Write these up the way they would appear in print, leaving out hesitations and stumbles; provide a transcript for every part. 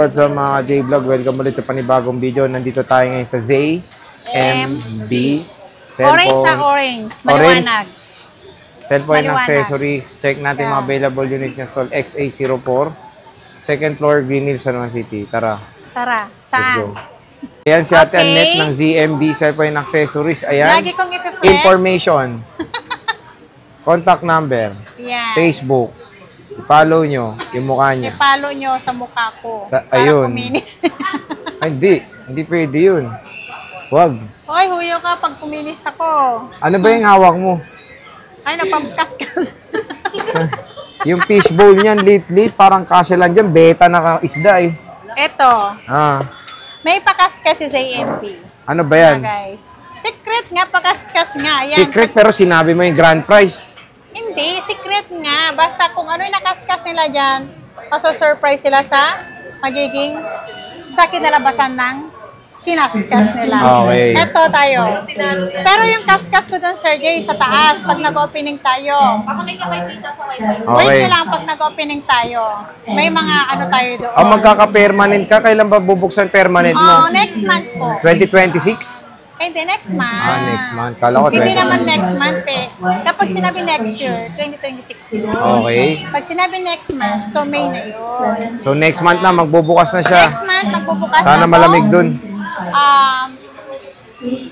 What's up mga J-Vlog? Welcome ulit sa panibagong video. Nandito tayo ngayon sa ZMB. Orange sa orange. Maliwanag. Cellphone accessories. Check natin mga available units niya. Stall XA04. Second floor, Green Hills, San Juan City. Tara. Tara. Saan? Ayan si Ate Annette ng ZMB Cellphone accessories. Ayan. Lagi kong i-flex. Information. Contact number. Yan. Facebook. I-follow nyo yung mukha niya. I-follow nyo sa mukha ko. Ayun. Kuminis. Ay, hindi. Hindi pwede yun. Huwag. Hoy, huyo ka pag kuminis ako. Ano ba yung hawak mo? Ay, napamkaskas. Yung fishbowl niyan, lit-lit. Parang kasya lang dyan. Beta na isda eh. Eto. Ah. May pakaskas si ZMB. Ano ba yan? Guys. Secret nga, pakaskas nga. Yan. Secret pero sinabi mo yung grand prize. Hindi, secret nga. Basta kung ano yung nakaskas nila dyan, paso-surprise sila sa magiging sa kinalabasan ng kinaskas nila. Okay. Ito tayo. Pero yung kaskas ko doon, Sergey, sa taas, pag nag-opening tayo. Wait nyo lang pag nag-opening tayo. May mga ano tayo doon. Oh, magkaka-permanent ka? Kailan ba bubuksan permanent mo? Next month po. 2026? Hindi, next month. Next month. Kala ko Hindi naman next month eh. Kapag sinabi next year, 2026 yun. Okay. Pag sinabi next month, so May na yun. So next month na, magbubukas na siya. Next month, magbubukas Sana na malamig dun.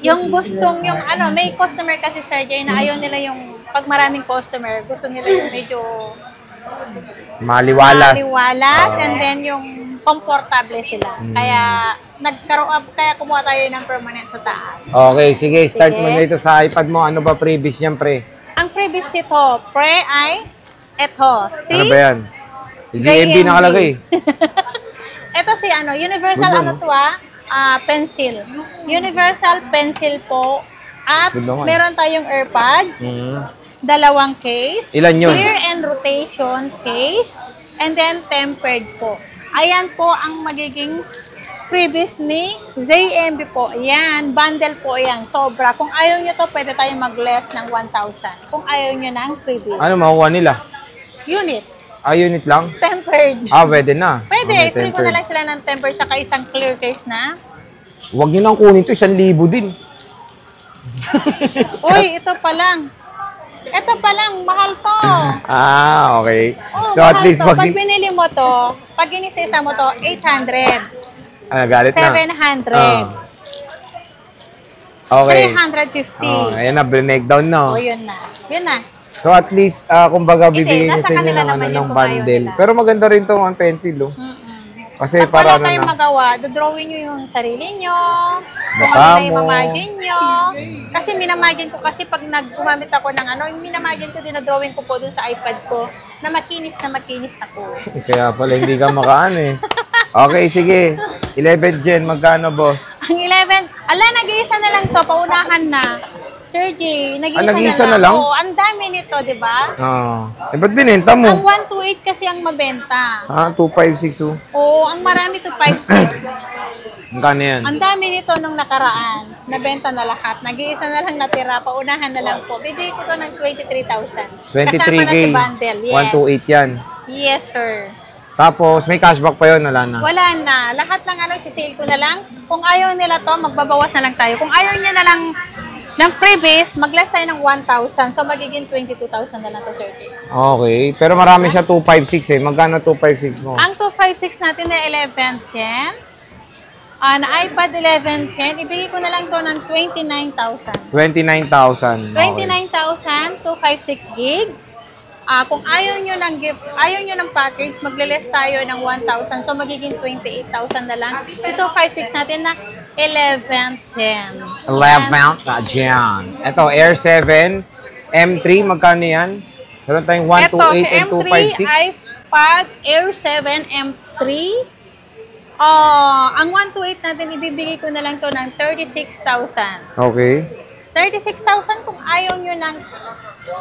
Yung gustong, yung ano, may customer kasi, Sergey, na ayaw nila yung, pag maraming customer, gusto nila yung medyo maliwalas. And then yung komportable sila. Kaya kaya kumuha tayo ng permanent sa taas. Okay, sige. Start mo na ito sa iPad mo. Ano ba previous niyan, pre? Ang previous nito, pre, ay eto. Ano ba yan? ZMB nakalagay. Ito si ano, universal ano to pencil. Universal pencil po. At meron tayong AirPods. Dalawang case. Ilan yun? Clear and rotation case. And then tempered po. Ayan po ang magiging freebies ni ZMB po. Ayan, bundle po yan. Sobra. Kung ayaw nyo to, pwede tayong mag-less ng 1,000. Kung ayaw nyo ng freebies. Ano makuha nila? Unit. Unit lang? Tempered. Pwede na. Pwede. Free ko na lang sila ng tempered saka isang clear case na. Huwag nyo nang kunin to. 1,000 din. Uy, ito pa lang. Ito pa lang, mahal to. Okay. So at least pag binili mo to, pag inisisa mo to, 800. Galit na? 700. Okay. 350. Ayan na, breakdown na. Yun na. Yun na. So at least, kumbaga bibigyan niya sa inyo ng bundle. Pero maganda rin to ang pencil, Kasi pag para wala tayong magawa, dodrawing nyo yung sarili nyo, kung mukha ano na mo. yung mamagine nyo. Kasi minamagine ko kasi pag gumamit ako ng ano, yung minamagine ko, dinodrawing ko po dun sa iPad ko, na makinis ako. Kaya pala hindi ka makaan eh. Okay, sige. 11 Gen, magkano boss? Ang 11, nag-iisa na lang to, paunahan na. Sergey, nag-iisa na lang? Oo, ang dami nito, di ba? Ba't binenta mo? Ang 128 kasi ang mabenta. 256 Oo, ang marami 256. Magkano yan? Ang dami nito nung nakaraan. Nabenta na lahat. Nag-iisa na lang natira. Paunahan na lang po. Bibigay ko to ng 23,000. 23K? Si bundle. Yes. 128 yan? Yes, sir. Tapos, may cashback pa yun? Wala na? Wala na. Lahat ng sisale ko na lang. Kung ayaw nila to, magbabawas na lang tayo. Kung ayaw niya na lang ng freebies, mag-less tayo ng 1,000. So, magiging 22,000 na lang to, sir. Okay. Pero marami siya 256 eh. Magkano 256 mo? Ang 256 natin na 1110, na iPad 1110, ibigay ko na lang to ng 29,000. 29,000. 29,000, 256 gig. Kung ayaw nyo ng gift, ayaw nyo ng package, magle-less tayo ng 1,000. So, magiging 28,000 na lang. Si 256 natin na 1110. 11 Ito, Air 7, M3, magkano yan? Meron tayong 128 and 256. Ito, si M3, iPad Air 7 M3. Ang 128 natin, ibibigay ko na lang to ng 36,000. Okay. 36,000 kung ayaw nyo ng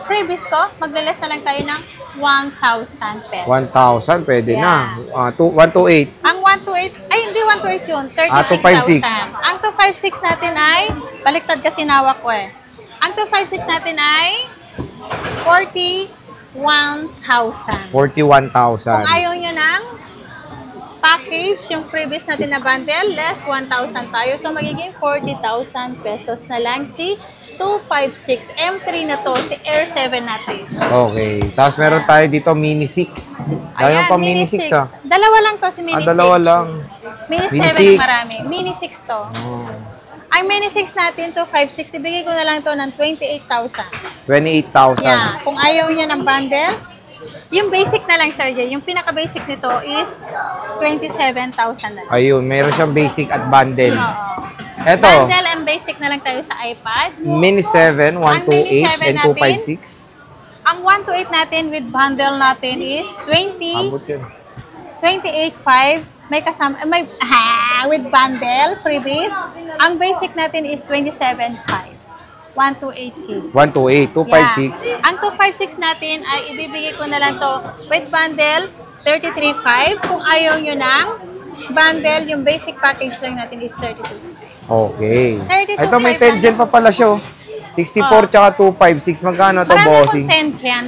freebies ko, magle-less na lang tayo ng 1,000 pesos. 1,000, pwede na. 128. Ang 128, ay hindi 128 yun, 256. 36,000. Ang 256 natin ay, baliktad kasi nawak ko eh. Ang 256 natin ay 41,000. 41,000. Kung ayaw nyo ng package, yung previous natin na bundle, less 1,000 tayo. So, magiging 40,000 pesos na lang si 256. M3 na to, si Air 7 natin. Okay. Tapos meron tayo dito, Mini 6. Ayan pa Mini 6 ah. Dalawa lang to si Mini 6. Dalawa lang. Mini 7 Mini 6. marami. Mini 6 to. Oh. Ang Mini 6 natin, 256, ibigay ko na lang to ng 28,000. 28,000. Yeah. Kung ayaw niya ng bundle, yung basic na lang, Sir Jay. Yung pinaka-basic nito is 27,000 na lang. Ayun, meron siyang basic at bundle. Oo. Eto, Bundle and basic na lang tayo sa iPad. Mini 7, 128, Mini 7 and natin, 256. Ang 128 natin with bundle natin is Abot yun. 28,500. May kasama, with bundle, freebies. Ang basic natin is 27,500. 128K. 128, 256. Yeah. Ang 256 natin ay ibibigay ko na lang to with bundle, 33,500. Kung ayaw nyo ng bundle, yung basic package lang natin is 32,500. Okay. 32,500 Ito may 10 gen pa pala siya. 64 tsaka 256. Magkano to, Marami bossing? akong 10 dyan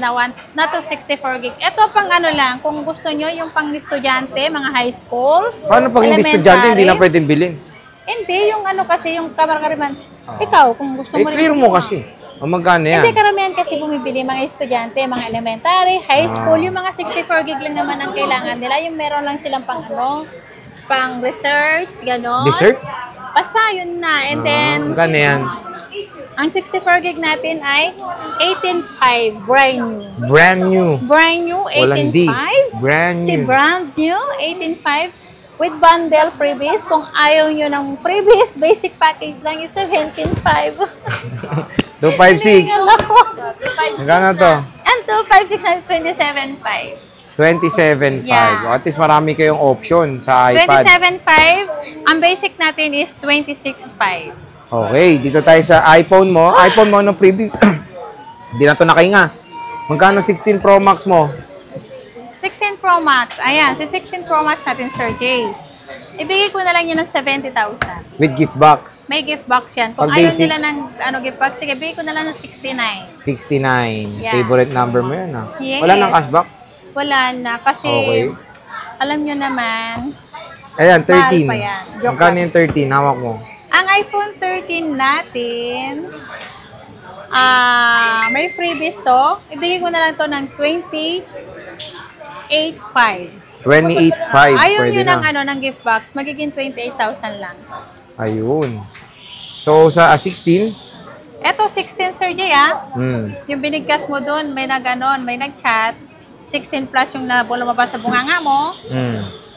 na to 64 gig. Ito pang ano lang, kung gusto nyo yung pang estudyante, mga high school, Paano pag hindi estudyante, hindi na pwedeng bilhin? Hindi, yung ano kasi, yung kamarkariman. Ikaw, kung gusto mo rin. Clear mo kasi. O magkano yan? Hindi, karamihan kasi bumibili mga estudyante, mga elementary, high school, yung mga 64 gig lang naman ang kailangan nila. Yung meron lang silang pang ano, pang research, gano'n. Dessert? Basta, yun na. And then, Magkano yan? ang 64 gig natin ay 18,500, brand new. Brand new. Brand new, Walang D. 18,500. Brand Si new. brand new, 18,500. With bundle freebies. Kung ayaw nyo ng freebies, basic package lang is 17,500. 256. Magkano to? And 256 na 27,500. 27.5. Yeah. At least marami kayong option sa iPad. 27,500. Ang basic natin is 26,500. Okay, dito tayo sa iPhone mo. iPhone mo, no previous. Hindi na ito nakahinga. Magkano 16 Pro Max mo? 16 Pro Max. Ayan, si 16 Pro Max natin, Sir Jay. Ibigay ko na lang yun ng 70,000. With gift box. May gift box yan. Kung Pag ayaw basic? nila ng gift box, sige, bigay ko na lang ng 69. 69. Yeah. Favorite number mo yun, ah. Yes. Wala nang cashback? Wala na. Kasi, Okay. alam nyo naman, Ayan, 13. Mahal pa yan. Joke Magkano lang. yung 13? Hawak mo. ang iPhone 13 natin, may freebies to. Ibigay ko na lang to ng 28,500. 28.5. Ayaw Pwede nyo na. ng gift box, magiging 28,000 lang. Ayun. So, sa 16? Eto, 16, Sir Jay, Yung binigkas mo doon, may may nag-chat. 16 plus yung lumabas sa bunganga mo.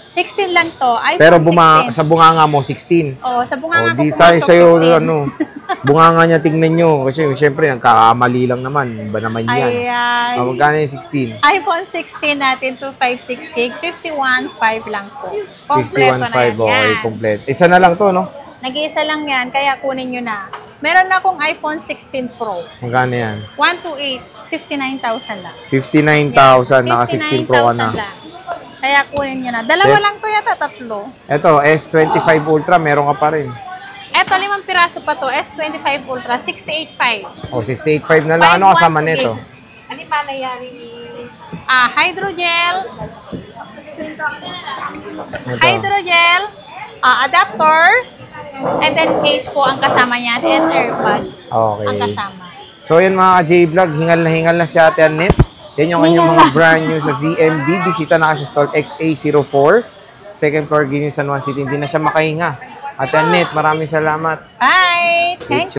16 lang to. iPhone Pero 16. sa bunganga mo, 16. Oo, sa bunganga ko Di pumasok sa'yo, 16. bunganga niya tingnan nyo. Kasi siyempre, nagkakamali lang naman. Ba naman yan? Ayan. Magkano yung 16? iPhone 16 natin, 256 gig, 51,500 lang po. Kompleto na 51.5. Okay, yan. complete. Isa na lang to, no? Nag-iisa lang yan, kaya kunin nyo na. Meron na akong iPhone 16 Pro. Magkano yan? 128, 59,000 lang. 59,000. Naka 16 Pro ka na. 59,000 lang. Kaya kunin nyo na. Dalawa lang to yata, tatlo. Ito, S25 Ultra, meron ka pa rin. Eto, 5 piraso pa to. S25 Ultra, 68,500. O, 68.5 na lang. Ano kasama 512 nito? gig. Ano ba nangyari? Hydrogel. Ito. Hydrogel. Adapter. And then case po ang kasama niyan. And AirPods Okay. ang kasama. So, yun mga ka-J-Vlog, hingal na si Ate Annette. Yan yung kanyang mga brand new sa ZMB. Bisita na kasi stall XA04. Second floor, Guinea, San Juan City. Hindi na siya makahinga. Ate Annette, maraming salamat. Bye! Thank you.